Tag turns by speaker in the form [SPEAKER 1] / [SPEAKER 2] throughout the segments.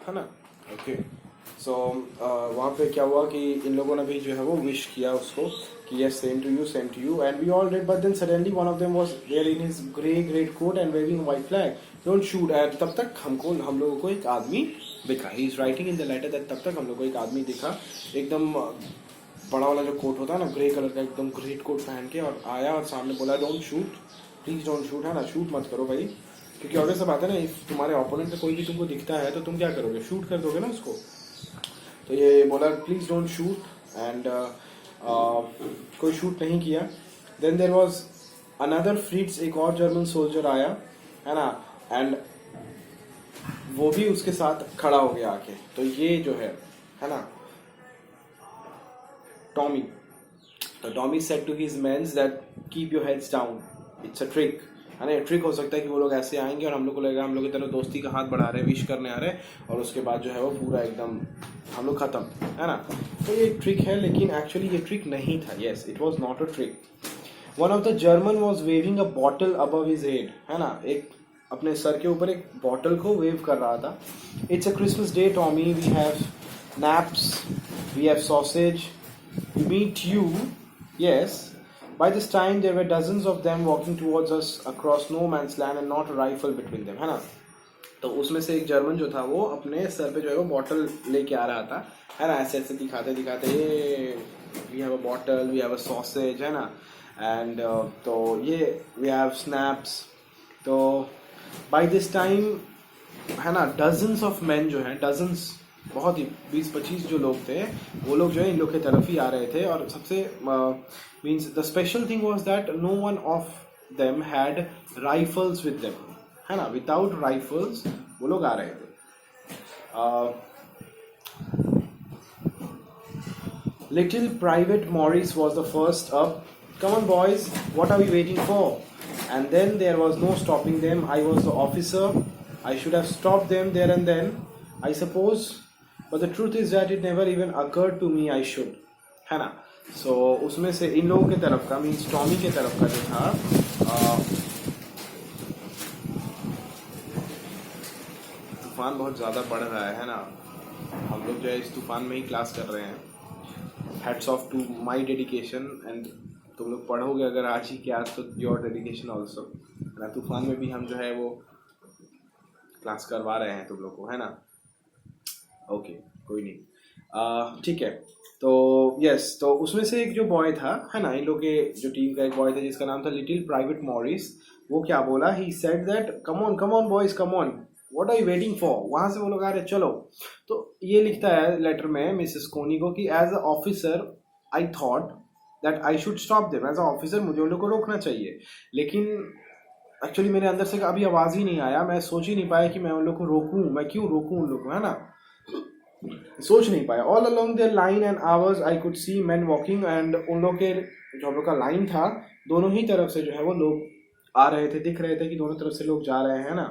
[SPEAKER 1] है ना। Okay so वहाँ पे क्या हुआ कि इन लोगों ने भी जो है वो विश किया उसको कि yes same to you and we all did, but then suddenly one of them was wearing his great coat and waving white flag, don't shoot at. तब तक हम लोगों को एक आदमी दिखा, he is writing in the letter that तब तक हम लोगों को एक आदमी दिखा एकदम बड़ा वाला जो कोट होता है ना, ग्रे कलर का एकदम ग्रेट कोट पहन के, और आया और सामने बोला don't shoot, please don't shoot, है ना, शूट मत करो भाई। क्योंकि ऑब्वियस सा बात है ना, इफ तुम्हारे ओपोनेंट से कोई भी तुमको दिखता है तो तुम क्या करोगे, शूट कर दोगे ना उसको। तो ये बोला प्लीज डोंट शूट एंड कोई शूट नहीं किया। Then there was another Fritz, एक और जर्मन सोल्जर आया, है ना, एंड वो भी उसके साथ खड़ा हो गया आके। तो ये जो है ना, टॉमी, तो Tommy said to his men's that keep your heads down, it's a trick, है ना। ट्रिक हो सकता है कि वो लोग ऐसे आएंगे और हम लोग को लगेगा हम लोग की तरह दोस्ती का हाथ बढ़ा रहे हैं, विश करने आ रहे हैं, और उसके बाद जो है वो पूरा एकदम हम लोग खत्म, है ना। तो ये ट्रिक है, लेकिन एक्चुअली ये ट्रिक नहीं था। Yes, it was not a trick. One of the German was waving a bottle above his head, है ना, एक अपने सर के ऊपर एक बॉटल को वेव कर रहा था। It's a Christmas day Tommy, we have schnapps, we have sausage, we meet you, yes. By this time there were dozens of them walking towards us across no man's land and not a rifle between them, है ना। तो उसमें से एक German जो था वो अपने सर पे जो है वो बॉटल लेके आ रहा था, है ना, ऐसे ऐसे दिखाते दिखाते ये we have a bottle, we have a sausage, है ना, एंड तो ये वी हैव स्नैप्स। तो बाय दिस टाइम, है ना, डजन्स ऑफ मैन जो है, डजन्स बहुत ही 20-25 जो लोग थे, वो लोग जो है इन लोग की तरफ ही आ रहे थे। और सबसे means the special thing was that no one of them had rifles with them, है ना, विदाउट राइफल्स वो लोग आ रहे थे। Little private Morris was the first up. Come on boys, what are we waiting for? And then there was no stopping them. I was the officer. I should have stopped them there and then, I suppose. But the truth is that it never even occurred to me I should. है ना। So उसमें से इन लोगों की तरफ का, means Tommy की तरफ का जो था, तूफान बहुत ज़्यादा बढ़ रहा है ना। हम लोग जो है इस तूफान में ही क्लास कर रहे हैं। Hats off to my dedication, and तुम लोग पढ़ोगे अगर आज ही के आज तो योर डेडिकेशन ऑल्सो, है ना। तूफान में भी हम जो है वो क्लास करवा रहे हैं तुम लोग को, है ना। ओके कोई नहीं, ठीक है। तो यस, तो उसमें से एक जो बॉय था, है ना, इन लोग के जो टीम का एक बॉय था जिसका नाम था लिटिल प्राइवेट मॉरिस, वो क्या बोला, he said that come on boys, come on, what are you waiting for. वहां से वो लोग आ रहे, चलो। तो ये लिखता है लेटर में मिसेस कोनी को कि as a officer I thought that I should stop them, as a officer मुझे उन लोग को रोकना चाहिए, लेकिन एक्चुअली मेरे अंदर से अभी आवाज ही नहीं आया, मैं सोच ही नहीं पाया कि मैं उन लोग को रोकूं, मैं क्यों रोकूं उन लोग को, है ना, सोच नहीं पाया। All along their line and ours I could see man walking, and उन लोग के जो हम लोग का लाइन था, दोनों ही तरफ से जो है वो लोग आ रहे थे, दिख रहे थे कि दोनों तरफ से लोग जा रहे हैं ना।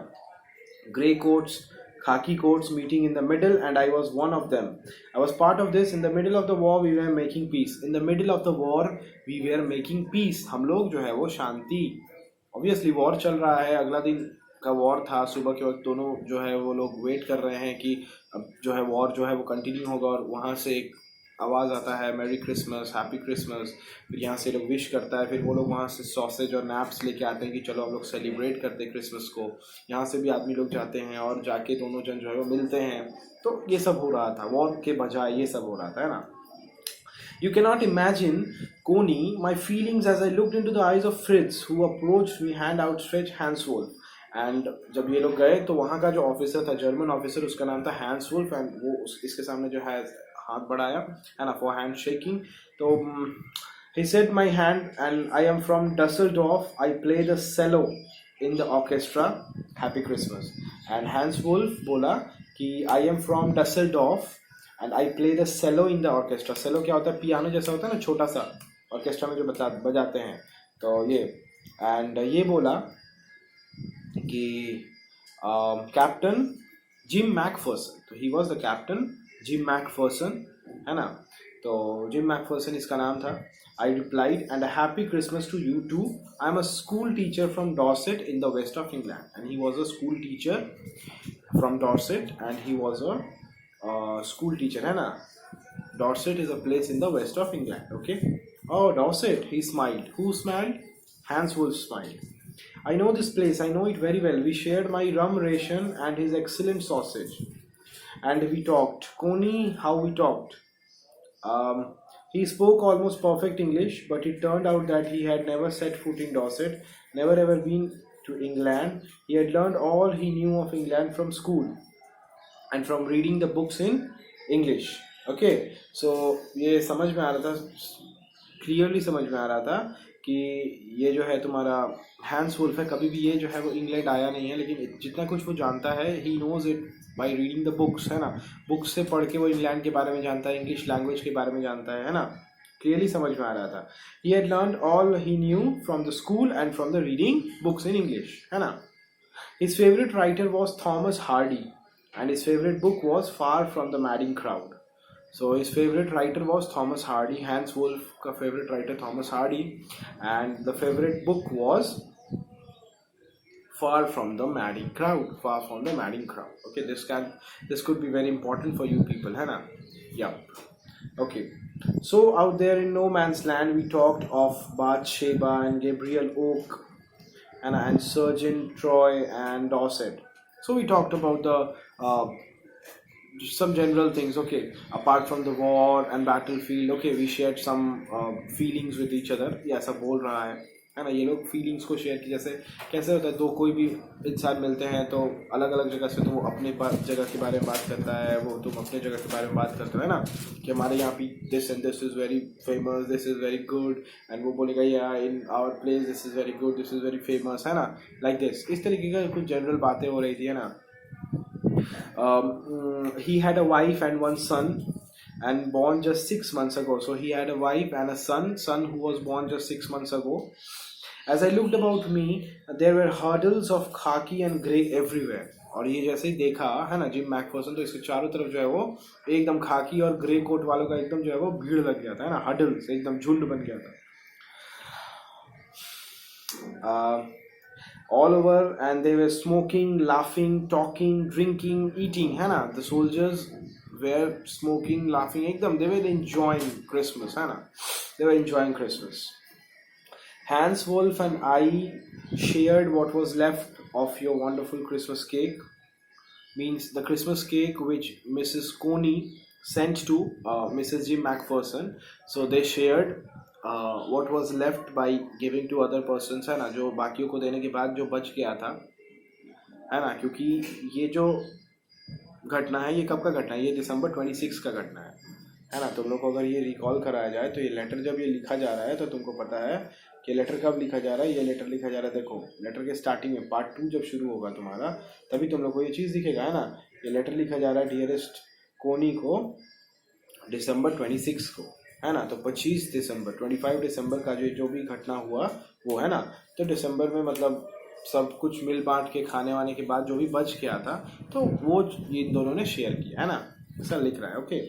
[SPEAKER 1] Grey coats, khaki coats meeting in the middle, and I was one of them. I was part of this. In the middle of the war, we were making peace. In the middle of the war, we were making peace. हम लोग जो है वो शांति, obviously war चल रहा है, अगला दिन का वॉर था, सुबह के वक्त दोनों जो है वो लोग वेट कर रहे हैं कि अब जो है वॉर जो है वो कंटिन्यू होगा, और वहाँ से एक आवाज़ आता है मैरी क्रिसमस, हैप्पी क्रिसमस, फिर यहाँ से लोग विश करता है, फिर वो लोग वहाँ से सॉसेज और नैप्स लेके आते हैं कि चलो हम लोग सेलिब्रेट करते हैं क्रिसमस को। यहाँ से भी आदमी लोग जाते हैं और जाके दोनों जन जो है वो मिलते हैं। तो ये सब हो रहा था, वॉर के बजाय ये सब हो रहा था, है ना। You cannot imagine, Coney, my feelings as I looked into the eyes of Fritz, who approached me, hand outstretched, Hans Wolf. And जब ये लोग गए तो वहाँ का जो ऑफिसर था, जर्मन ऑफिसर, उसका नाम था हैंस वुल्फ, एंड वो इसके सामने जो है हाथ बढ़ाया, है ना, फॉर हैंड शेकिंग। तो he said my hand and I am from Dusseldorf, I play the cello in the orchestra, happy Christmas. And Hans Wolf बोला कि I am from Dusseldorf and I play the cello in the orchestra. cello क्या होता है, piano जैसा होता है ना, छोटा सा, ऑर्केस्ट्रा में जो बजाते हैं, तो ये। एंड ये बोला कि कैप्टन जिम मैकफर्सन, तो he was the captain Jim McPherson, है ना। तो जिम मैकफर्सन इसका नाम था। I replied and a happy Christmas to you too, I am a school teacher from Dorset in the west of England, and he was a school teacher from Dorset, and he was a school teacher, है ना. Dorset is a place in the west of England. Okay. Oh, Dorset. He smiled. Who smiled? Hans Wolf smiled. I know this place. I know it very well. We shared my rum ration and his excellent sausage. And we talked. Coney, how we talked. He spoke almost perfect English, but it turned out that he had never set foot in Dorset, never ever been to England. He had learned all he knew of England from school and from reading the books in English. Okay, so ये समझ में आ रहा था, clearly समझ में आ रहा था कि ये जो है तुम्हारा हैंस वुल्फ है, कभी भी ये जो है वो इंग्लैंड आया नहीं है, लेकिन जितना कुछ वो जानता है he knows it by reading the books, है ना. बुक्स से पढ़ के वो इंग्लैंड के बारे में जानता है, इंग्लिश लैंग्वेज के बारे में जानता है ना. क्लियरली समझ में आ रहा था. He had learned all he new from the school and from the reading books in English, है ना. His favourite writer was Thomas Hardy and his favorite book was Far from the Madding Crowd. So his favorite writer was Thomas Hardy. Hans Wolff ka favorite writer Thomas Hardy, and the favorite book was Far from the Madding Crowd. Far from the Madding Crowd. Okay, this could be very important for you people, है ना? Yeah. Okay. So out there in no man's land, we talked of Bathsheba and Gabriel Oak and Surgeon Troy and Dorset. So we talked about the some general things. Okay, apart from the war and battlefield, okay, we shared some feelings with each other. ये ऐसा बोल रहा है ना. ये लोग feelings को share की, जैसे कैसे होता है, तो कोई भी इंसान मिलते हैं तो अलग अलग जगह से, तो वो अपने जगह के बारे में बात करता है, वो तुम अपने जगह के बारे में बात करते हो, है ना, कि हमारे यहाँ पे this and this is very famous, this is very good, and वो बोलेगा या in our place this is very good, this is very famous, है ना, लाइक दिस. इस तरीके का कुछ जनरल बातें हो रही थी, है ना. He had a wife and one son, and born just 6 months ago. So he had a wife and a son who was born just 6 months ago. As I looked about me, there were hurdles of khaki and grey everywhere. और ये जैसे ही देखा, है ना, gym McPherson, तो इसके चारों तरफ जो है वो एकदम खाकी और ग्रे कोट वालों का एकदम जो है वो भीड़ लग गया था, है ना, हडल्स, एकदम झुंड बन गया था. All over, and they were smoking, laughing, talking, drinking, eating, है ना. The soldiers were smoking, laughing, एकदम they were enjoying Christmas, है ना. They were enjoying Christmas. Hans Wolff and I shared what was left of your wonderful Christmas cake. Means the Christmas cake which Mrs. Coney sent to Mrs. Jim Macpherson. So they shared what was left by giving to other persons, है ना, जो बाकियों को देने के बाद जो बच गया था, है ना. क्योंकि ये जो घटना है, ये कब का घटना है, ये दिसंबर 26 का घटना है ना. तुम लोग को अगर ये रिकॉल कराया जाए तो ये लेटर जब ये लिखा जा रहा है तो तुमको पता है कि लेटर कब लिखा जा रहा है. ये लेटर लिखा जा रहा है, देखो लेटर के स्टार्टिंग में पार्ट 2 जब शुरू होगा तुम्हारा, तभी तुम लोग को ये चीज़ दिखेगा, है ना. ये लेटर लिखा जा रहा है डियरेस्ट कोनी को दिसंबर 26 को, है ना. तो 25 दिसंबर 25 दिसंबर का जो भी घटना हुआ वो, है ना. तो दिसंबर में मतलब सब कुछ मिल बांट के खाने वाने के बाद जो भी बच गया था, तो वो ये दोनों ने शेयर किया, है ना. ऐसा लिख रहा है. ओके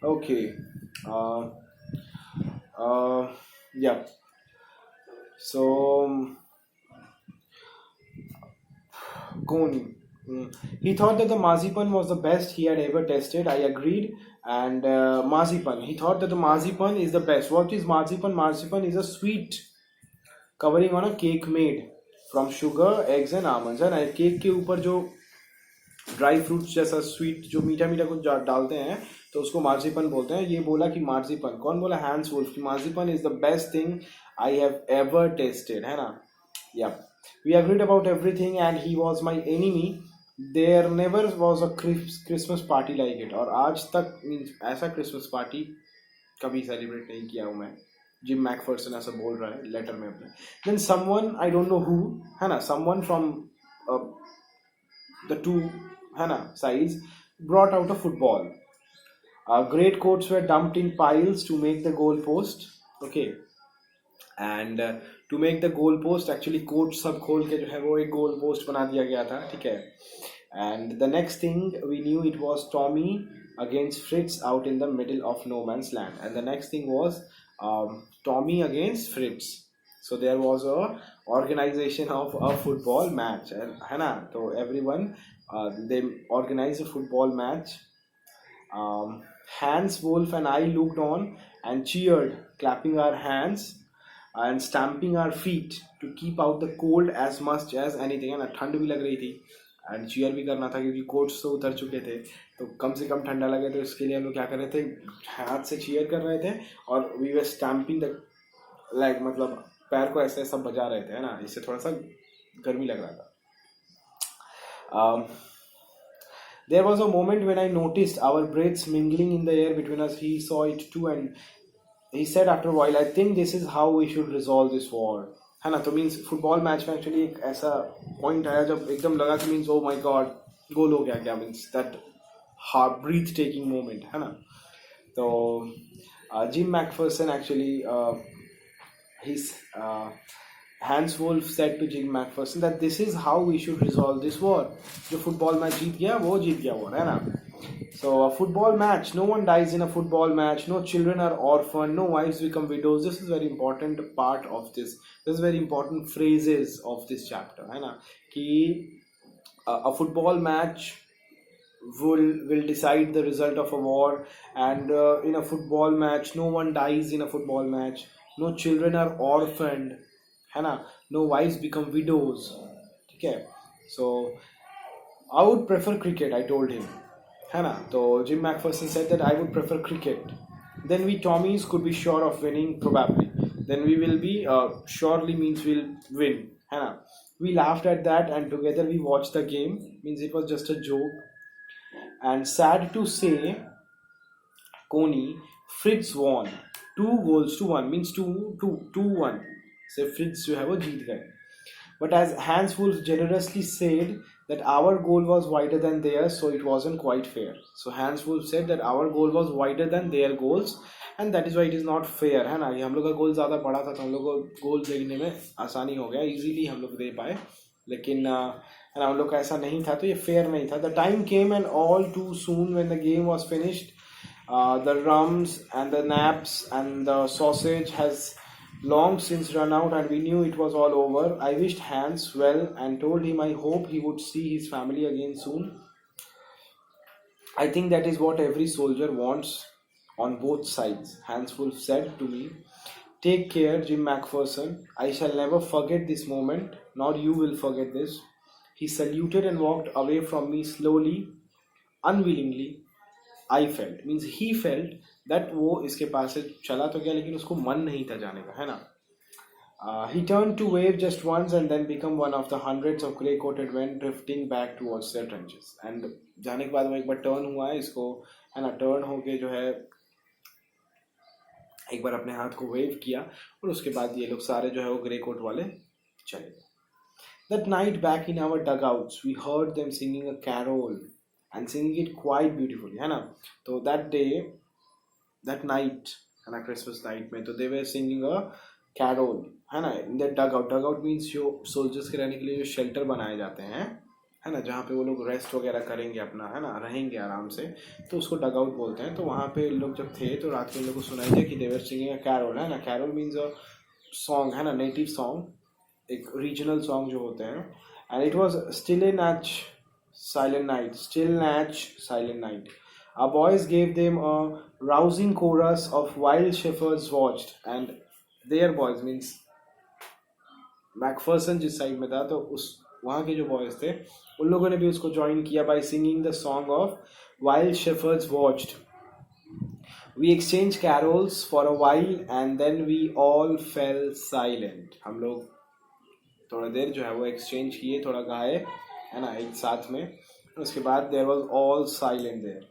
[SPEAKER 1] ओके या. So Coney, he thought that the marzipan was the best he had ever tasted. I agreed. And marzipan, he thought that the marzipan is the best. What is marzipan? Marzipan is a sweet covering on a cake made from sugar, eggs and almonds. है ना. Cake के ऊपर जो dry fruits जैसा sweet जो मीठा मीठा कुछ डालते हैं तो उसको मार्जिपन बोलते हैं. ये बोला कि मार्जिपन, कौन बोला? हैंस वुल्फ, कि marzipan is the best thing I have ever tasted, है ना. Yeah we agreed about everything and he was my enemy. There never was a Christmas party like it. और आज तक मीन्स ऐसा क्रिसमस पार्टी कभी celebrate नहीं किया हूँ मैं. जिम मैकफर्सन ऐसा बोल रहा है लेटर में अपने. Then someone, I don't know who, है ना, समवन फ्रॉम the two, है ना, sides brought out a football. Great coats were dumped in piles to make the goal post. Okay, and to make the goal post, actually coat सब खोल के जो है वो एक goal post बना दिया गया था, ठीक है. And the next thing we knew, it was Tommy against Fritz out in the middle of no man's land. And the next thing was Tommy against Fritz. So there was a organization of a football match, है ना. तो everyone They organized a football match. Hans Wolf and I looked on and cheered, clapping our hands and stamping our feet to keep out the cold as much as anything. है ना, ठंड भी लग रही थी एंड चीयर भी करना था क्योंकि कोट्स तो उतर चुके थे, तो कम से कम ठंडा लगे, तो इसके लिए हम लोग क्या कर रहे थे, हाथ से चीयर कर रहे थे और we were stamping the leg, मतलब पैर को ऐसे ऐसा बजा रहे थे, है ना, इससे थोड़ा सा गर्मी लग रहा था. There was a moment when I noticed our breaths mingling in the air between us. He saw it too, and he said after a while, I think this is how we should resolve this war. है ना, तो means football match में actually एक ऐसा point आया जब एकदम लगा कि means oh my God goal हो गया क्या, means that heart breathtaking moment, है ना. तो Jim McPherson actually his Hans Wolf said to Jim McPherson that this is how we should resolve this war. जो फुटबॉल मैच जीत गया वो जीत गया war, है ना. So a football match, no one dies in a football match, no children are orphaned, no wives become widows. This is very important part of this. This is very important phrases of this chapter, है ना, कि a football match will decide the result of a war, and in a football match no one dies in a football match, no children are orphaned, है ना, no wives become widows. ठीक है, so I would prefer cricket, I told him, है ना. तो Jim McPherson said that I would prefer cricket. Then we Tommies could be sure of winning, probably. Then we will be surely means we'll win, है ना. We laughed at that and together we watched the game. Means it was just a joke. And sad to say, Coney, Fritz won 2-1 means 2-1. So Fritz जो है वो जीत गए. But as Hans Wolf generously said that our goal was wider than theirs, so it wasn't quite fair. So Hans Wolf said that our goal was wider than their goals, and that is why it is not fair, है ना. ये हम लोग का गोल ज़्यादा बड़ा था तो हम लोग को गोल देखने में आसानी हो गया, इजीली हम लोग दे पाए, लेकिन हम लोग का ऐसा नहीं था, तो ये फेयर नहीं था. The time came and all too soon when the game was finished, the rums and the naps and the sausage has long since run out and we knew it was all over. I wished Hans well and told him I hope he would see his family again soon. I think that is what every soldier wants on both sides, Hans Wolf said to me. Take care, Jim McPherson. I shall never forget this moment, nor you will forget this. He saluted and walked away from me slowly, unwillingly. I felt, means he felt that वो इसके पास से चला तो गया लेकिन उसको मन नहीं था जाने का, है ना. He turned to wave just once and then become one of the hundreds of grey-coated men drifting back towards their trenches. And जाने के बाद वो एक बार टर्न हुआ है इसको, है ना, टर्न होके जो है एक बार अपने हाथ को वेव किया और उसके बाद ये लोग सारे जो है वो ग्रे कोट वाले चले गए. That night back in our dugouts, we heard them singing a carol and singing it quite beautifully, है ना. तो that day, that night, है ना, Christmas night में, तो they were singing a carol, है ना, in their dugout. Dugout means जो soldiers के रहने के लिए जो shelter बनाए जाते हैं, है ना, जहाँ पे वो लोग रेस्ट वगैरह करेंगे अपना, है ना, रहेंगे आराम से, तो उसको डगआउट बोलते हैं. तो वहाँ पे लोग जब थे तो रात में लोगों को सुनाई दिया कि they were singing a carol, है ना. कैरोल मीन्स अ सॉन्ग, है ना, नेटिव सॉन्ग, एक रीजनल सॉन्ग जो होते हैं. And it was still a नाच silent night, still natch, silent night. Our boys gave them a rousing chorus of wild shepherds watched, and their boys means McPherson जिस side में था तो उस वहाँ के जो बॉयज थे उन लोगों ने भी उसको ज्वाइन किया by singing the song of wild shepherds watched. We exchanged carols for a while and then we all fell silent. हम लोग थोड़ा देर जो है वो एक्सचेंज किए, थोड़ा गाए, है ना, एक साथ में. उसके बाद there was all silent there.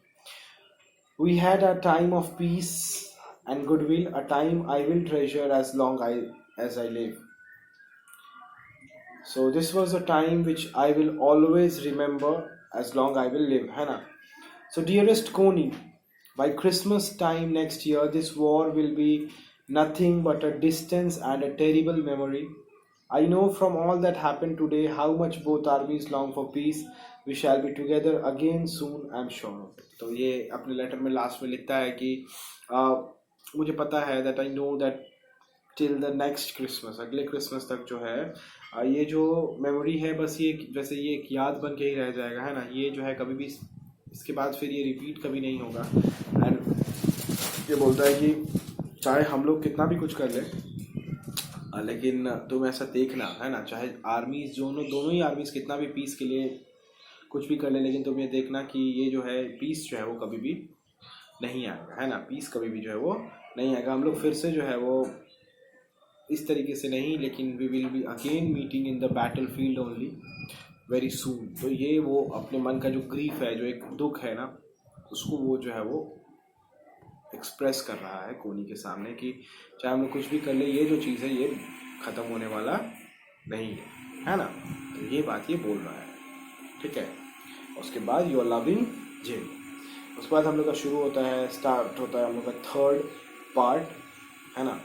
[SPEAKER 1] We had a time of peace and goodwill, a time I will treasure as long as I live. So this was a time which I will always remember as long I will live, है ना. So dearest Coney, by Christmas time next year, this war will be nothing but a distance and a terrible memory. I know from all that happened today how much both armies long for peace. We shall be together again soon, I am sure of it. तो ये अपने letter में last में लिखता है कि मुझे पता है that I know that till the next Christmas, अगले क्रिसमस तक जो है ये जो मेमोरी है बस ये वैसे ये एक याद बन के ही रह जाएगा, है ना। ये जो है कभी भी इसके बाद फिर ये रिपीट कभी नहीं होगा। एंड ये बोलता है कि चाहे हम लोग कितना भी कुछ कर लें, लेकिन तुम ऐसा देखना, है ना, चाहे आर्मीज दोनों ही आर्मीज कितना भी पीस के लिए कुछ भी कर ले, लेकिन तुम ये देखना कि ये जो है पीस जो है वो कभी भी नहीं आएगा, है ना। पीस कभी भी जो है वो नहीं आएगा। हम लोग फिर से जो है वो इस तरीके से नहीं, लेकिन we will be again meeting in the battlefield only very soon. तो ये वो अपने मन का जो ग्रीफ है, जो एक दुख है ना, उसको वो जो है वो एक्सप्रेस कर रहा है कोनी के सामने कि चाहे हम लोग कुछ भी कर ले, ये जो चीज़ है ये ख़त्म होने वाला नहीं है ना। तो ये बात ये बोल रहा है, ठीक है। उसके बाद यू आर लविंग जिम। उसके बाद हम लोग का शुरू होता है, स्टार्ट होता है हम लोग का थर्ड पार्ट, है ना।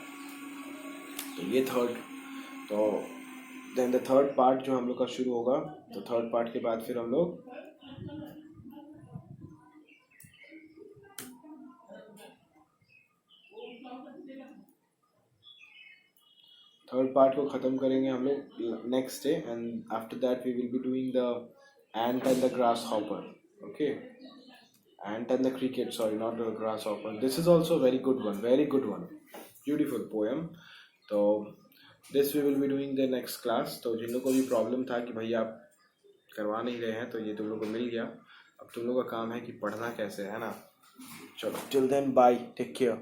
[SPEAKER 1] तो ये थर्ड, तो देन द थर्ड पार्ट जो हम लोग का शुरू होगा, तो थर्ड पार्ट के बाद फिर हम लोग थर्ड पार्ट को ख़त्म करेंगे हम लोग next day. And after that we will be doing the ant and the grasshopper, okay. ant and the cricket, sorry, not the grasshopper. This is also a very good one, beautiful poem. तो this we will be doing the next class. तो जिन लोगों को भी problem था कि भैया आप करवा नहीं रहे हैं, तो ये तुम लोग को मिल गया। अब तुम लोग का काम है कि पढ़ना कैसे, है ना। चलो, till then, bye, take care.